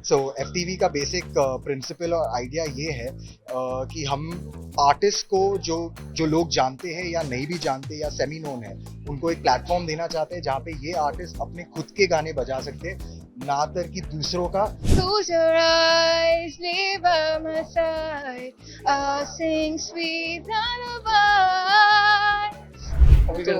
सो FTV का basic principle और idea ये है कि हम आर्टिस्ट को जो लोग जानते हैं या नहीं भी जानते या सेमी नोन है, उनको एक प्लेटफॉर्म देना चाहते हैं जहाँ पे ये आर्टिस्ट अपने खुद के गाने बजा सकते हैं, ना तर कि दूसरों का। Close your eyes, lay by my side. I'll sing sweet lullabies. तो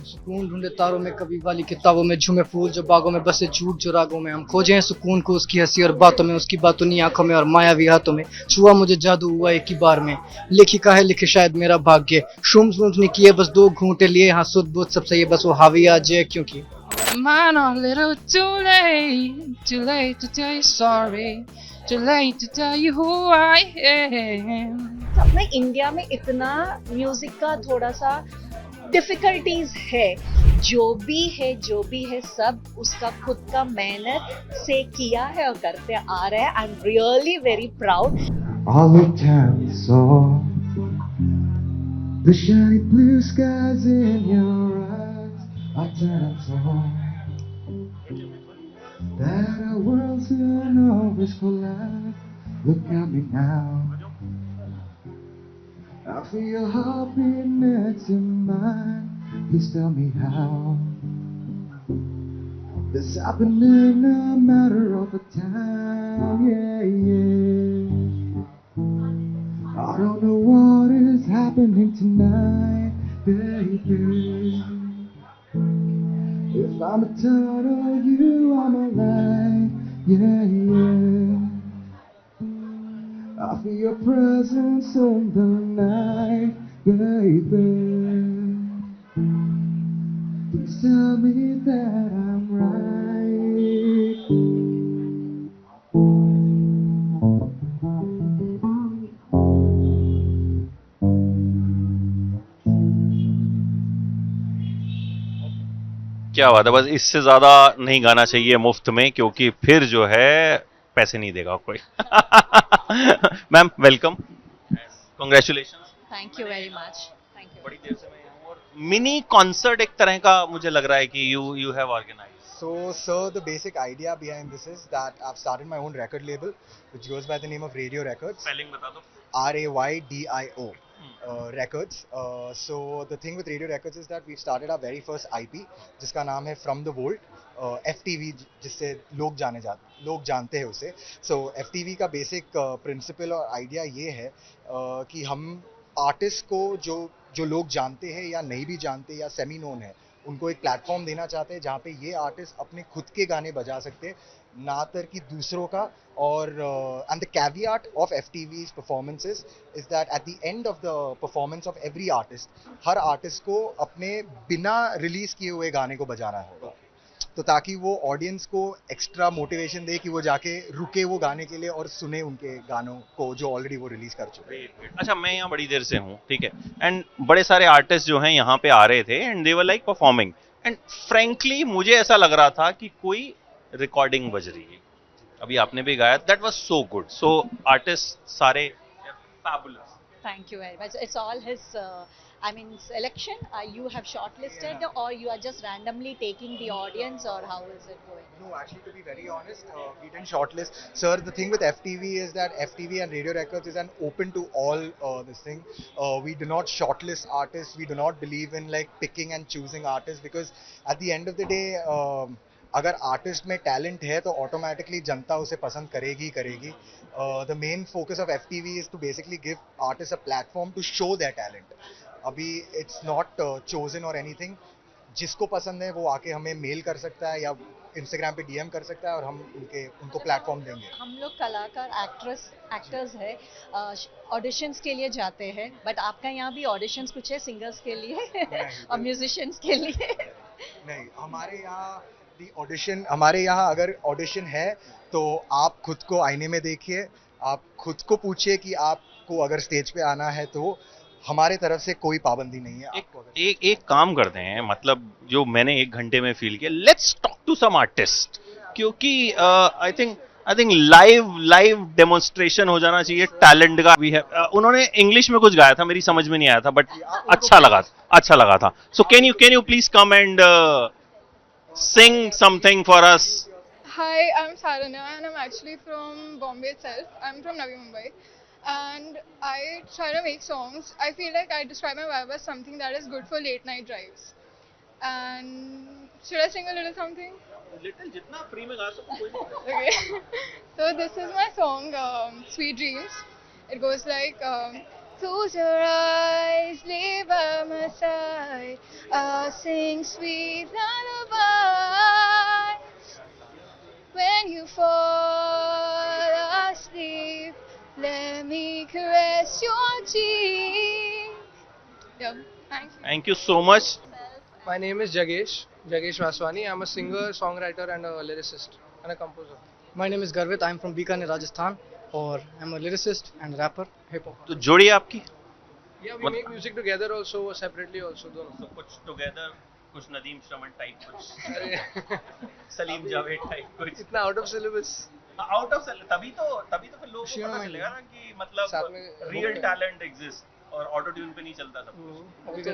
सुकून ढूंढे तारों में, कभी वाली किताबों में, झूमे फूल जो बागों में, बसे झूठ जो रागों में। हम खोजे हैं सुकून को उसकी हंसी और बातों में, उसकी बातों आंखों में और मायावी हाथों में। छुआ मुझे जादू हुआ एक ही बार में, लिखी का है लिखे शायद मेरा भाग्य। शुम ने किए बस 2 घूंटे लिए, हाँ सुध बुध सब सही है, बस वो हावी आ जाए क्योंकि Mine a little too late to tell you sorry, too late to tell you who I am. अपने इंडिया में इतना म्यूजिक का थोड़ा सा डिफिकल्टीज है, जो भी है सब उसका खुद का मेहनत से किया है और करते आ रहे हैं। I am really very proud. All the time we saw the shiny blue skies in your eyes, I turned saw that our worlds will always collide. Look at me now, I feel your heart beat next to mine. Please tell me how this happened in a matter of a time. Yeah. I don't know what is happening tonight, baby. If I'm a thought of you, I'm alive. Yeah. I feel your presence in the night, baby. Please tell me that I'm right. क्या बात है, बस इससे ज्यादा नहीं गाना चाहिए मुफ्त में, क्योंकि फिर जो है पैसे नहीं देगा कोई। Ma'am welcome, congratulations. Thank you very much. Thank you. बड़ी देर से मैं यहाँ हूँ और मिनी कॉन्सर्ट एक तरह का मुझे लग रहा है कि you have organised. So, sir, the basic idea behind this is that I've started my own record label, which goes by the name of Radio Records. Spelling बता दो। RAYDIO Records. So the thing with Radio Records is that we've started our very first IP, जिसका नाम है From the Vault, FTV, जिससे लोग जानते हैं उसे। So FTV का बेसिक प्रिंसिपल और आइडिया ये है कि हम आर्टिस्ट को जो लोग जानते हैं या नहीं भी जानते या सेमी नोन है, उनको एक प्लेटफॉर्म देना चाहते हैं जहाँ पे ये आर्टिस्ट अपने खुद के गाने बजा सकते हैं, ना तर कि दूसरों का। और and the caveat of FTV's performances is that at the end of the performance of every artist, her artist को अपने बिना रिलीज किए हुए गाने को बजाना होगा, तो ताकि वो ऑडियंस को एक्स्ट्रा मोटिवेशन दे कि वो जाके रुके वो गाने के लिए और सुने उनके गानों को जो ऑलरेडी वो रिलीज कर चुके हैं। अच्छा, मैं यहाँ बड़ी देर से हूँ, ठीक है, एंड बड़े सारे आर्टिस्ट जो हैं यहाँ पे आ रहे थे and they were like performing, and frankly मुझे ऐसा लग रहा था कि कोई रिकॉर्डिंग बज रही है। अभी आपने भी गाया, that was so good. So artist सारे fabulous. Thank you very much. It's all his, selection. You have shortlisted, or you are just randomly taking the audience, or how is it going? No, actually, to be very honest, we didn't shortlist. Sir, the thing with FTV is that FTV and Radio Records is an open to all this thing. We do not shortlist artists. We do not believe in like picking and choosing artists, because at the end of the day, अगर artist में talent है तो automatically जनता उसे पसंद करेगी। The main focus of FTV is to basically give artist a platform to show their talent. अभी it's not chosen or anything, जिसको पसंद है वो आके हमें मेल कर सकता है या इंस्टाग्राम पे DM कर सकता है और हम उनको प्लेटफॉर्म देंगे। हम लोग कलाकार एक्टर्स है, ऑडिशंस के लिए जाते हैं, बट आपका यहाँ भी ऑडिशंस कुछ है सिंगर्स के लिए और म्यूजिशियंस के लिए? नहीं, हमारे यहाँ अगर ऑडिशन है तो आप खुद को आईने में देखिए, आप खुद को पूछिए कि आपको अगर स्टेज पे आना है तो हमारे तरफ से कोई पाबंदी नहीं है। एक काम करते हैं, मतलब जो मैंने 1 घंटे में फील किया, let's talk to some artist, क्योंकि आई थिंक लाइव डेमोन्स्ट्रेशन हो जाना चाहिए टैलेंट का भी है। उन्होंने इंग्लिश में कुछ गाया था, मेरी समझ में नहीं आया था, बट अच्छा लगा था। So can you please come and sing something for us? Hi, I'm Saranya and I'm actually from Bombay itself. I'm from Navi Mumbai and I try to make songs. I feel like I describe my vibe as something that is good for late night drives. And should I sing a little something? Little जितना free में गा सको कोई नहीं। Okay. So this is my song, Sweet Dreams. It goes like, close your eyes, lay by my side. I'll sing sweet lullabies. When you fall asleep, let me caress your cheek. Yeah, thank you. Thank you so much. My name is Jagesh Vaswani. I'm a singer, songwriter, and a lyricist and a composer. My name is Garvit. I'm from Bikaner, Rajasthan, और I'm a lyricist and rapper, hip hop. तो जोड़ी आपकी? Yeah, we make music together also, separately also. दोनों. तो कुछ together, कुछ Nadeem Shravan type, कुछ अरे सलीम जावेद टाइप, कुछ इतना out of syllabus. Out of तभी तो फिर लोगों को पता चलेगा ना कि साथ मतलब में रियल टैलेंट एग्जिस्ट और ऑटो ट्यून पे नहीं चलता सब कुछ। अभी तो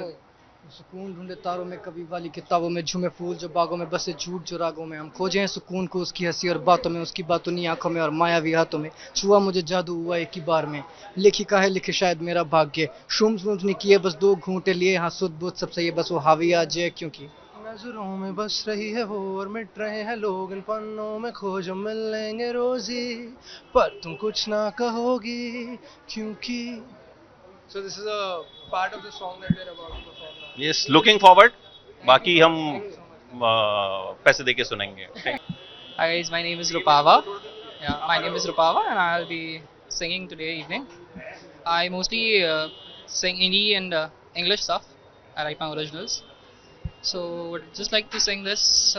सुकून ढूंढे तारों में कभी वाली किताबों में झूमे फूल जो बागों में बसे झूठ जो रागों में हम खोजे हैं सुकून को उसकी हंसी और बातों में उसकी बातूनी आंखों में और मायावी हाथों में छुआ मुझे जादू हुआ एक ही बार में लेखिका है लिखे शायद मेरा भाग्य शुम ने किए बस 2 घूंटे लिए हाँ सुध बुध सब सही है बस वो हावी आ जाए क्योंकि नजरों में बस रही है वो और मिट रहे हैं लोग इन पन्नों में खोजो मिलेंगे रोजी पर तुम कुछ ना कहोगी क्योंकि So this is a part of the song that we're about to perform now. Yes looking forward. बाकी हम पैसे देके सुनेंगे। Hi guys, my name is Rupava. Yeah, my name is Rupava and I'll be singing today evening. I mostly sing Hindi and English stuff. I write my originals. So would just like to sing this.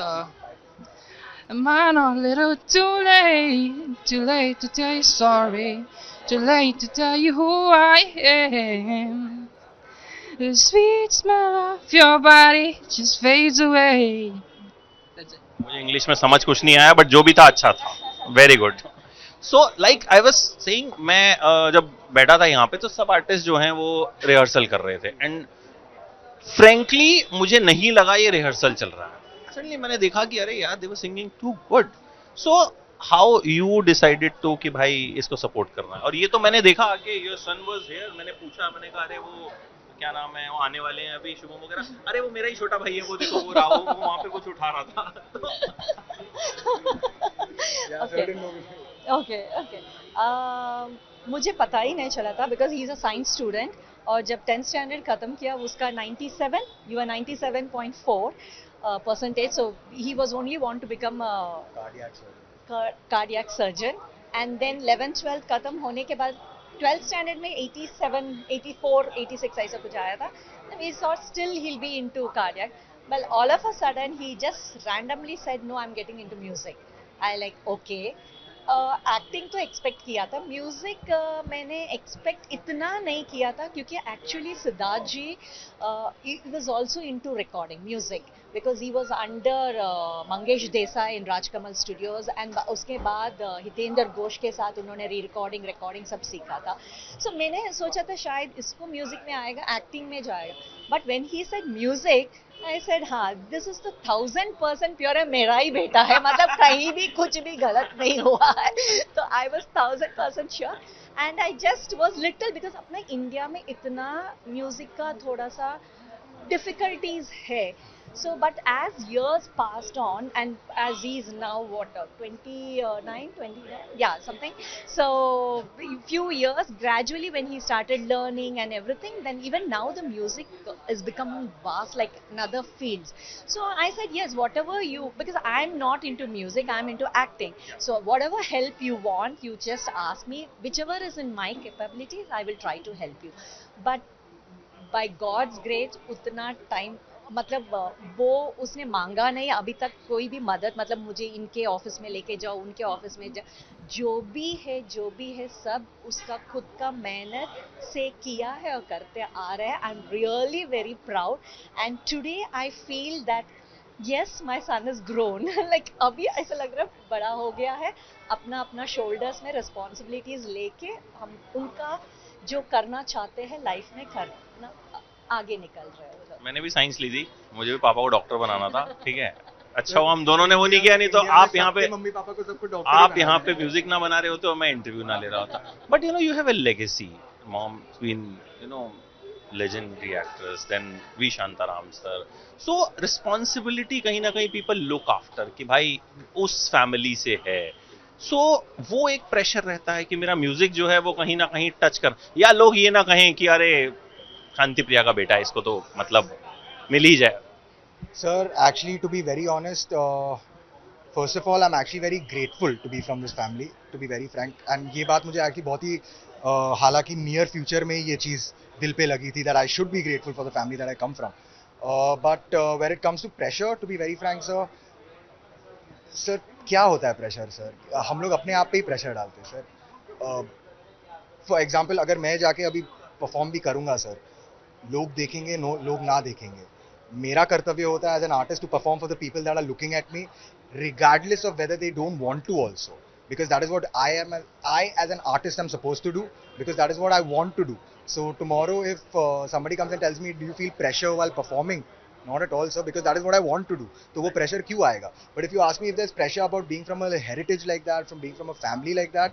Am I not a little too late to tell you sorry, too late to tell you who I am. The sweet smell of your body just fades away. That's it. मुझे English में समझ कुछ नहीं आया but जो भी था अच्छा था। Very good. So like I was saying, मैं जब बैठा था यहाँ पे तो सब आर्टिस्ट जो हैं वो रिहर्सल कर रहे थे एंड फ्रैंकली मुझे नहीं लगा ये रिहर्सल चल रहा है। सडनली मैंने देखा कि अरे यार they were singing too good. So how you decided to कि भाई इसको सपोर्ट करना है? और ये तो मैंने देखा कि योर सन वाज हियर, मैंने पूछा, मैंने कहा अरे वो क्या नाम है, वो आने वाले हैं अभी शुभम वगैरह, अरे वो मेरा ही छोटा भाई है, वो देखो वो राहुल वो वहाँ पे कुछ उठा रहा था। ओके मुझे पता ही नहीं चला था because he is a science student और जब 10th स्टैंडर्ड खत्म किया उसका 97 you are 97.4 percentage so he was only want to become a cardiac surgeon and then 11th 12th खत्म होने के बाद 12th स्टैंडर्ड में 87 84 86 ऐसा कुछ आया था and we thought still he'll be into cardiac well all of a sudden he just randomly said no I'm getting into music I like okay acting तो एक्सपेक्ट किया था म्यूजिक मैंने एक्सपेक्ट इतना नहीं किया था क्योंकि actually Siddharth ji was also into recording music because he was under Mangesh Desai in Rajkamal studios and उसके बाद हितेंद्र घोष के साथ उन्होंने रिकॉर्डिंग सब सीखा था सो मैंने सोचा था शायद इसको म्यूजिक में आएगा एक्टिंग में जाएगा but when he said music I said, हाँ, this is the 1000% प्योर है मेरा ही बेटा है मतलब कहीं भी कुछ भी गलत नहीं हुआ है तो I was 1000% sure and I just was little because अपने इंडिया में इतना म्यूजिक का थोड़ा सा डिफिकल्टीज है so but as years passed on and as he is now what 29 yeah something so few years gradually when he started learning and everything then even now the music is becoming vast like another fields so I said yes whatever you because I'm not into music I'm into acting so whatever help you want you just ask me whichever is in my capabilities I will try to help you but by God's grace उतना time मतलब वो उसने मांगा नहीं अभी तक कोई भी मदद मतलब मुझे इनके ऑफिस में लेके जाओ उनके ऑफिस में जो भी है सब उसका खुद का मेहनत से किया है और करते आ रहे हैं I am really very proud and today I feel that yes my son is grown like अभी ऐसा लग रहा है बड़ा हो गया है अपना शोल्डर्स में रिस्पॉन्सिबिलिटीज लेके हम उनका जो करना चाहते हैं लाइफ में करना आगे निकल रहे हैं। मैंने भी साइंस ली थी, मुझे भी पापा को डॉक्टर बनाना था, ठीक है, अच्छा वो हम दोनों ने वो नहीं किया, नहीं तो आप यहाँ पे मम्मी पापा को सबको डॉक्टर आप यहाँ पे म्यूजिक ना बना रहे होते और मैं इंटरव्यू ना ले रहा होता. But you have a legacy. Mom been legendary actors, then V Shantaram sir. So responsibility कहीं ना कहीं people look after कि भाई उस फैमिली से है. So वो एक प्रेशर रहता है कि मेरा म्यूजिक जो है वो कहीं ना कहीं टच कर, या लोग ये ना कहें कि अरे शांति प्रिया का बेटा है, इसको तो मतलब मिल ही जाए. Sir, actually, to be very honest, first of all, I'm actually very grateful to be from this family, to be very frank. And ये बात मुझे actually बहुत ही हालांकि near future में ये चीज़ दिल पे लगी थी that I should be grateful for the family that I come from. But when it comes to pressure, to be very frank, sir, क्या होता है pressure, sir? हम लोग अपने आप पे ही pressure डालते हैं, sir. For example, अगर मैं जाके अभी perform भी करूँगा, sir, लोग देखेंगे, लोग ना देखेंगे. मेरा कर्तव्य होता है as an artist to perform for the people that are looking at me regardless of whether they don't want to also, because that is what I as an artist am supposed to do, because that is what I want to do. So tomorrow if somebody comes and tells me do you feel pressure while performing, not at all sir, because that is what I want to do. तो वो pressure क्यों आएगा? But if you ask me if there's pressure about being from a heritage like that, from being from a family like that,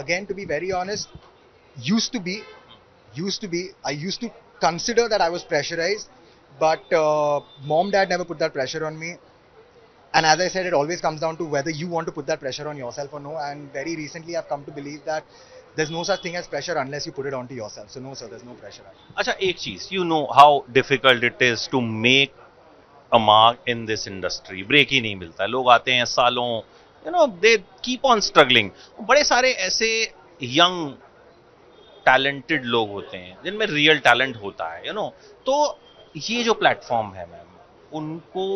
again to be very honest, used to be I used to consider that I was pressurized, but mom dad never put that pressure on me. And as I said, it always comes down to whether you want to put that pressure on yourself or no. And very recently I've come to believe that there's no such thing as pressure unless you put it onto yourself. So no sir, there's no pressure. अच्छा एक चीज, you know how difficult it is to make a mark in this industry. Break ही नहीं मिलता है, लोग आते हैं सालों, they keep on struggling. बड़े सारे ऐसे young talented लोग होते हैं जिनमें real talent होता है, तो ये जो प्लेटफॉर्म है मैम, उनको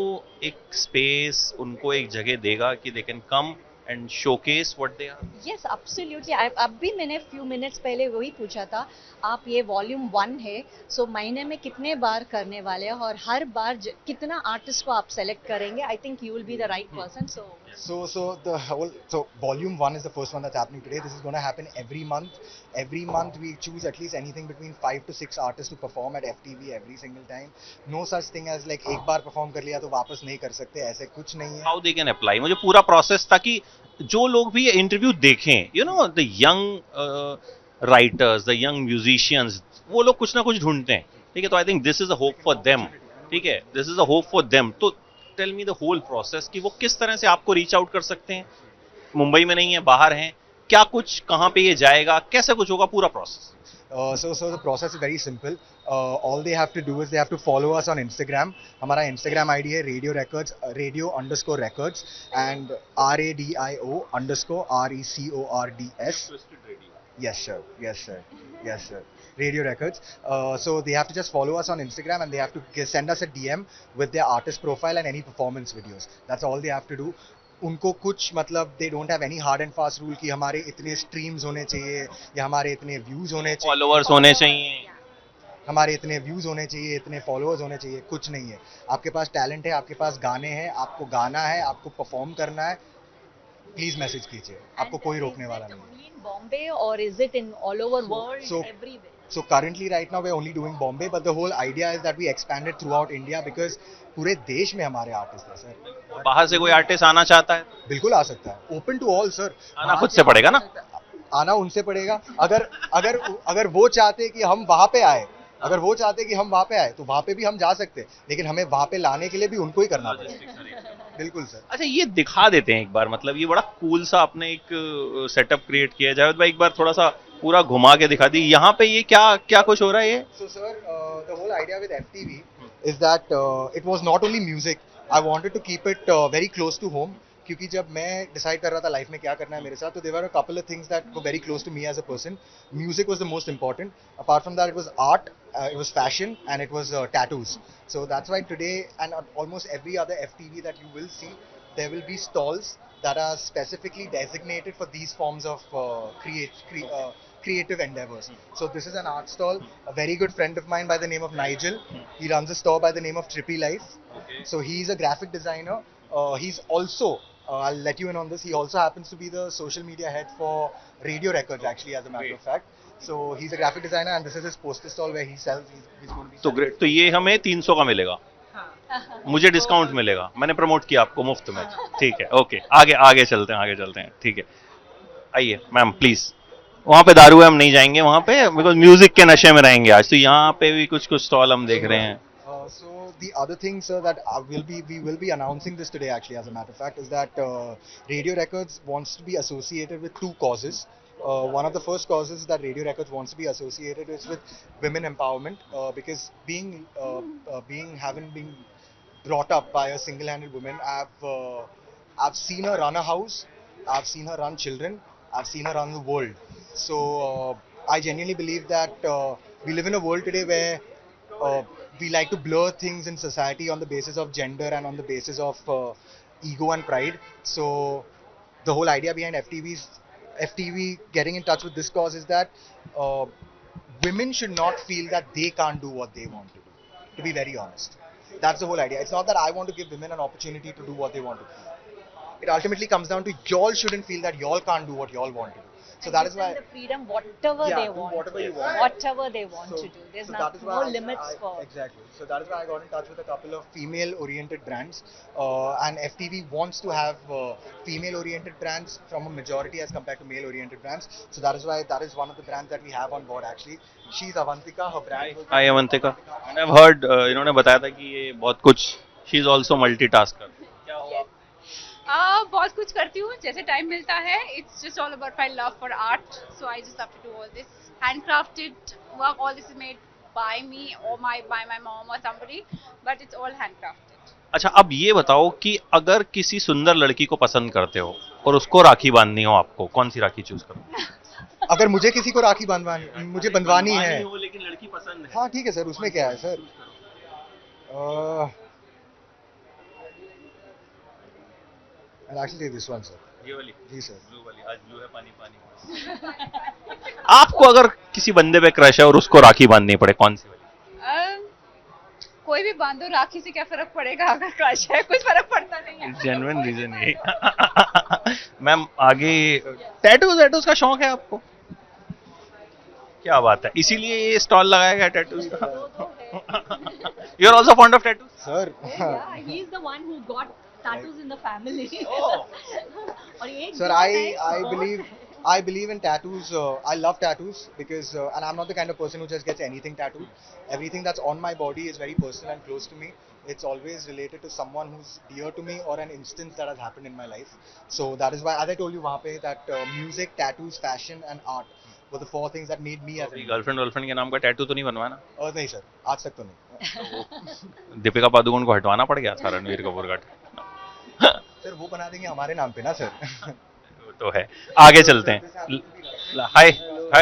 एक स्पेस, उनको एक जगह देगा कि they can come and showcase what they are. Yes absolutely. अब भी मैंने फ्यू मिनट्स पहले वही पूछा था, आप ये वॉल्यूम 1 है, सो महीने में कितने बार करने वाले हैं और हर बार कितना आर्टिस्ट को आप सेलेक्ट करेंगे? I think you will be the right person. So volume 1 is the first one that's happening today. This is going to happen every month. Every month we choose at least anything between 5 to 6 artists to perform at FTV every single time. No such thing as like एक बार perform कर लिया तो वापस नहीं कर सकते, ऐसे कुछ नहीं है. How they can apply? मुझे पूरा प्रोसेस, ताकि जो लोग भी ये इंटरव्यू देखें, the young writers, the young musicians, वो लोग कुछ ना कुछ ढूंढते हैं, ठीक है? तो I think this is a hope for them, ठीक है? This is a hope for them. तो tell me the whole process कि वो किस तरह से आपको रीच आउट कर सकते हैं. मुंबई में नहीं है, बाहर हैं, क्या कुछ, कहाँ पे ये जाएगा, कैसे कुछ होगा पूरा process? So the process is very simple. All they have to do is they have to follow us on Instagram. हमारा Instagram ID है Radio Records, radio_records, and RADIO_RECORDS. Yes sir. Radio Records. So they have to just follow us on Instagram and they have to send us a DM with their artist profile and any performance videos. That's all they have to do. उनको कुछ मतलब they don't have any hard and fast rule कि हमारे इतने streams होने चाहिए या हमारे इतने views होने चाहिए, followers होने चाहिए, हमारे इतने views होने चाहिए, इतने followers होने चाहिए. कुछ नहीं है. आपके पास talent है, आपके पास गाने हैं, आपको गाना है, आपको perform करना है, प्लीज मैसेज कीजिए, आपको कोई रोकने वाला नहीं. Only in Bombay or is it in all over world, everywhere? So currently right now we're only doing Bombay, but the whole idea is that we expand it throughout India because पूरे देश में हमारे artist हैं sir. बाहर से कोई artist आना चाहता है, बिल्कुल आ सकता है. Open to all sir. आना खुद से पड़ेगा ना, आना उनसे पड़ेगा. अगर वो चाहते कि हम वहाँ पे आए, तो वहाँ पे भी हम जा सकते हैं, लेकिन हमें वहाँ पे लाने के लिए भी उनको ही करना पड़ेगा. बिल्कुल सर. अच्छा ये दिखा देते हैं एक बार, मतलब ये बड़ा कूल सा आपने एक सेटअप क्रिएट किया. जावेद भाई एक बार थोड़ा सा पूरा घुमा के दिखा दी, यहाँ पे ये क्या कुछ हो रहा है ये? So sir, the whole idea with FTV is that it was not only music. I wanted to keep it very close to home. क्योंकि जब मैं डिसाइड कर रहा था लाइफ में क्या करना है मेरे साथ, तो there were a couple of things that were very close to me as a person. Music was the most important. Apart from that, it was art, it was fashion, and it was tattoos. So that's why today and almost every other FTV that you will see, there will be stalls that are specifically designated for these forms of creative endeavors. So this is an art stall. A very good friend of mine by the name of Nigel, he runs a store by the name of Trippy Life. Okay. So he's a graphic designer. He's also I'll let you in on this. He also happens to be the social media head for Radio Records, actually, as a matter of fact. So he's a graphic designer, and this is his poster stall where he sells. He's going to be. तो great. तो ये हमें 300 का मिलेगा. मुझे discount मिलेगा, मैंने promote किया आपको मुफ्त में, ठीक है, ओके, आगे आगे चलते हैं, आगे चलते हैं, ठीक है, आइए मैम प्लीज। वहाँ पे दारू है, हम नहीं जाएंगे वहाँ पे, बिकॉज म्यूजिक के नशे में रहेंगे आज, तो यहाँ पे भी कुछ कुछ स्टॉल हम देख रहे हैं। So the other thing, sir, that we will be announcing this today, actually, as a matter of fact, is that Radio Records wants to be associated with two causes. One of the first causes that Radio Records wants to be associated is with women empowerment, because having been brought up by a single-handed woman, I've seen her run a house, I've seen her run children, I've seen her run the world. So I genuinely believe that we live in a world today where we like to blur things in society on the basis of gender and on the basis of ego and pride. So the whole idea behind FTV getting in touch with this cause is that women should not feel that they can't do what they want to do. To be very honest, that's the whole idea. It's not that I want to give women an opportunity to do what they want to do. It ultimately comes down to y'all shouldn't feel that y'all can't do what y'all want to do. So that is why the freedom, whatever Yeah, they do want, whatever you want. whatever they want So- to do. There's so that is why no I- limits I- for. Exactly. So that is why I got in touch with a couple of female-oriented brands, and FTV wants to have female-oriented brands from a majority as compared to male-oriented brands. So that is why that is one of the brands that we have on board. Actually, she's Avantika. Her brand. was- hi Avantika, and I have heard, इन्होंने बताया था कि ये बहुत कुछ, she is also multitasker. बहुत कुछ करती हूँ जैसे टाइम मिलता है. It's just all about my love for art, so I just have to do all this handcrafted work. All this is made by me or by my mom or somebody, but it's all handcrafted. अच्छा, अब ये बताओ कि अगर किसी सुंदर लड़की को पसंद करते हो और उसको राखी बांधनी हो, आपको कौन सी राखी चूज करो? अगर मुझे किसी को राखी मुझे बंधवानी है, हो लेकिन लड़की पसंद है, हाँ ठीक है सर, उसमें क्या है sir? I'll actually take this one, sir. ये वाली, जी सर. ब्लू वाली, आज ब्लू है पानी पानी। आपको अगर किसी बंदे पे क्रश है और उसको राखी बांधनी पड़े, कौन सी वाली? कोई भी बांधो, राखी से क्या फर्क पड़ेगा? अगर क्रश है कुछ फर्क पड़ता नहीं है. जेन्युइन रीजन ये। मैम आगे, टैटूज का शौक है आपको? क्या बात है, इसीलिए ये स्टॉल लगाया गया टैटूज का। You are also fond of tattoos? Sir, Yeah, he's the one who got tattoos in the family. और एक sir, बहुत I believe in tattoos. I love tattoos because, and I'm not the kind of person who just gets anything tattooed. Everything that's on my body is very personal and close to me. It's always related to someone who's dear to me or an instance that has happened in my life. So that is why, as I told you, वहाँ पे that music, tattoos, fashion, and art were the four things that made me as a girlfriend के नाम का tattoo तो नहीं बनवाना? नहीं sir, आज तक तो नहीं. दीपिका पादुकोण को हटवाना पड़ गया था रणवीर कपूर का। सर वो बना देंगे हमारे नाम पे ना सर. तो है, आगे चलते हैं। Hi,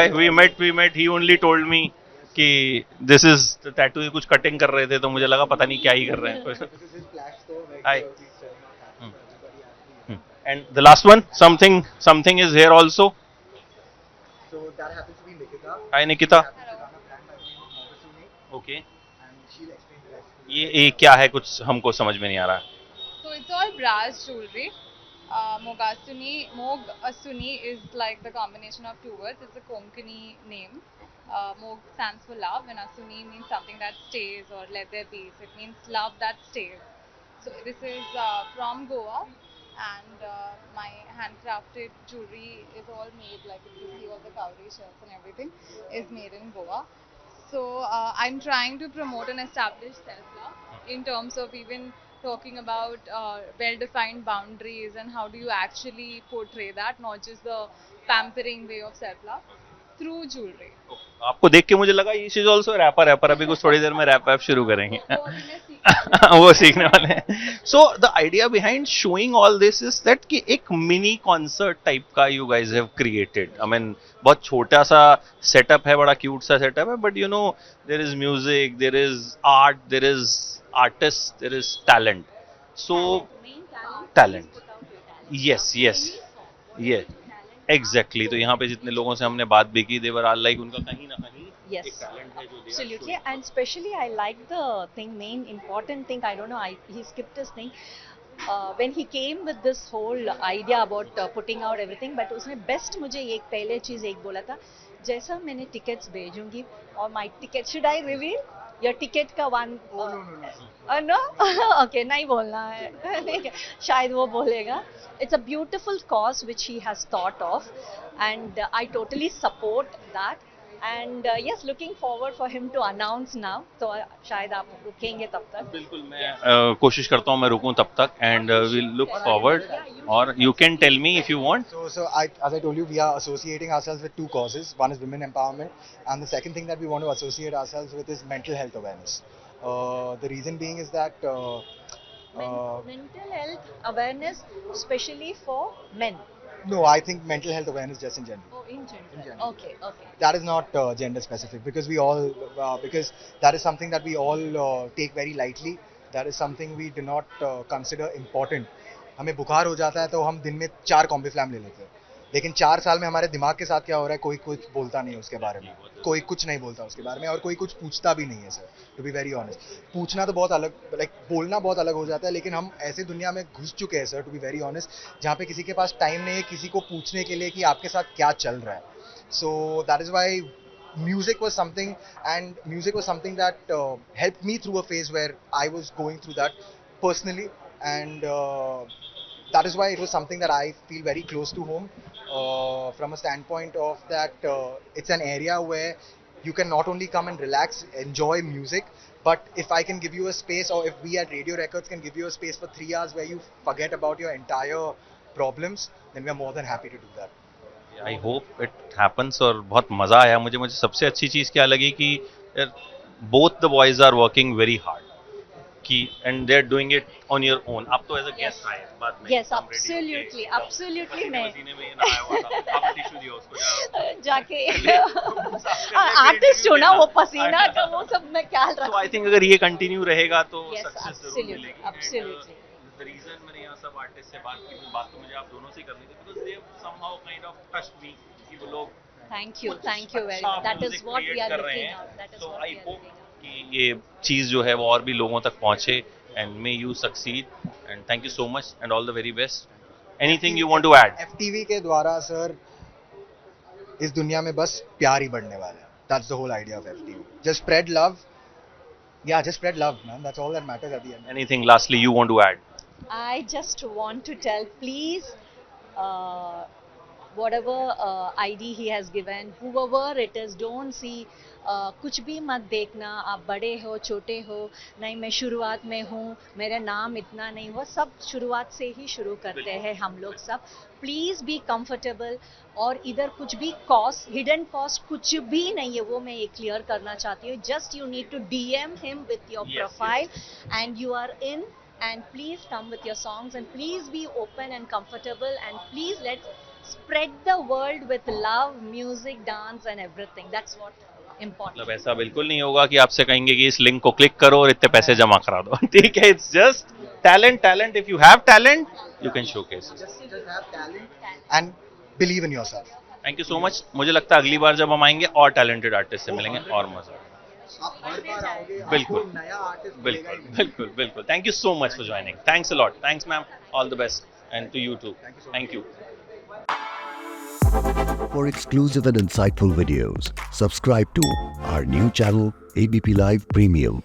we met, he only told me कि दिस इज द टैटू। कुछ कटिंग कर रहे थे तो मुझे लगा पता नहीं क्या ही कर रहे हैं। Hi, and the last one, something is here also. Hi Nikita. Okay, ये क्या है, कुछ हमको समझ में नहीं आ रहा है। So it's all brass jewelry. Mog Asuni is like the combination of two words. It's a Konkani name. Mog stands for love, and Asuni means something that stays, or let there be. So it means love that stays. So this is from Goa, and my handcrafted jewelry is all made, like if you see all the cowrie shells and everything is made in Goa. So I'm trying to promote and establish self-love in terms of even talking about well-defined boundaries and how do you actually portray that, not just the pampering way of self-love through jewelry. आपको देख के मुझे लगा ये चीज also wrapper. अभी कुछ थोड़ी देर में रैप शुरू करेंगे। वो सीखने वाले हैं। So the idea behind showing all this is that कि एक मिनी कॉन्सर्ट टाइप का you guys have created. I mean बहुत छोटा सा सेटअप है, बड़ा क्यूट सा सेटअप है, but you know there is music, there is art, there is artist, there is talent. So talent, yes exactly. तो यहाँ पे जितने लोगों से हमने बात भी की, देवर आर लाइक उनका कहीं ना कहीं Yes, एक टैलेंट है जो they are absolutely. showing. And especially I like the main important thing, I don't know, he skipped this thing. When he came with this whole idea about putting out everything, but उसने best मुझे एक पहले चीज़ एक बोला था, जैसा मैंने tickets भेजूंगी और my ticket, should I reveal? या टिकट का वन नो ओके नहीं बोलना है शायद वो बोलेगा. It's a beautiful cause which he has thought of, and I totally support that. And yes, looking forward for him to announce now. तो शायद आप रुकेंगे तब तक. बिल्कुल मैं कोशिश करता हूँ मैं रुकूं तब तक, and we'll look forward. Or you can tell me if you want. So as I told you, we are associating ourselves with two causes. One is women empowerment, and the second thing that we want to associate ourselves with is mental health awareness. The reason being is that mental health awareness, especially for men. No, I think mental health awareness just in general. Oh, in general. Okay. That is not gender specific, because we all because that is something that we all take very lightly. That is something we do not consider important. हमें बुखार हो जाता है तो हम दिन में 4 कॉम्बिफ्लैम ले लेते हैं, लेकिन 4 साल में हमारे दिमाग के साथ क्या हो रहा है कोई कुछ बोलता नहीं है उसके बारे में, कोई कुछ नहीं बोलता उसके बारे में, और कोई कुछ पूछता भी नहीं है sir. To be very honest, पूछना तो बहुत अलग, लाइक बोलना बहुत अलग हो जाता है, लेकिन हम ऐसे दुनिया में घुस चुके हैं sir, to be very honest, जहाँ पे किसी के पास टाइम नहीं है किसी को पूछने के लिए कि आपके साथ क्या चल रहा है. So that is why music was something that helped me through a phase where I was going through that personally, and that is why it was something that I feel very close to home, from a standpoint of that it's an area where you can not only come and relax, enjoy music, but if I can give you a space, or if we at Radio Records can give you a space for 3 hours where you forget about your entire problems, then we are more than happy to do that. I hope it happens. और बहुत मज़ा आया मुझे सबसे अच्छी चीज़ क्या लगी कि both the boys are working very hard कि and they are doing it on your own. आप तो एज अ गेस्ट आए बाद में. यस, एब्सोल्युटली मैं पसीने में नहाया हुआ था. आप टिश्यू दिया उसको जाके आर्टिस्ट हो ना, वो पसीना का वो सब मैं ख्याल रखती हूं. तो आई थिंक अगर ये कंटिन्यू रहेगा तो सक्सेस जरूर मिलेगी. एब्सोल्युटली. द रीजन मैंने यहाँ सब आर्टिस्ट से बात की, बात तो मुझे आप दोनों से करनी थी, because they somehow kind of touched me कि वो लोग thank you very much. That is what we are looking at. That is तो what I we are hope looking कि ये चीज़ जो है वो और भी लोगों तक पहुंचे, and may you succeed, and thank you so much and all the very best. Anything you want to add? FTV के द्वारा सर इस दुनिया में बस प्यार ही बढ़ने वाला है. That's the whole idea of FTV. Just spread love. Just spread love, man. That's all that matters at the end. Anything lastly you want to add? I just want to tell, please, whatever ID he has given, whoever it is, don't see, कुछ भी मत देखना. आप बड़े हो छोटे हो, नहीं मैं शुरुआत में हूँ, मेरा नाम इतना नहीं हुआ, सब शुरुआत से ही शुरू करते हैं हम लोग सब. Please be comfortable. और इधर कुछ भी कॉस्ट, हिडन कॉस्ट कुछ भी नहीं है, वो मैं ये क्लियर करना चाहती हूँ. Just you need to DM him with your profile and you are in. And please come with your songs, and please be open and comfortable, and please let's spread the world with love, music, dance and everything. That's what important. मतलब ऐसा बिल्कुल नहीं होगा कि आपसे कहेंगे कि इस लिंक को क्लिक करो और इतने पैसे जमा करा दो. ठीक है, it's just talent. If you have talent you can showcase. Just have talent and believe in yourself. Thank you so much. मुझे लगता है अगली बार जब हम आएंगे और टैलेंटेड आर्टिस्ट से मिलेंगे और मजा. आप हर बार आओगे, बिल्कुल. आपको नया आर्टिस्ट मिलेगा ही मिलेगा. बिल्कुल. Thank you so much for joining. Thanks a lot. Thanks ma'am. All the best and to you too. Thank you. For exclusive and insightful videos, subscribe to our new channel ABP Live Premium.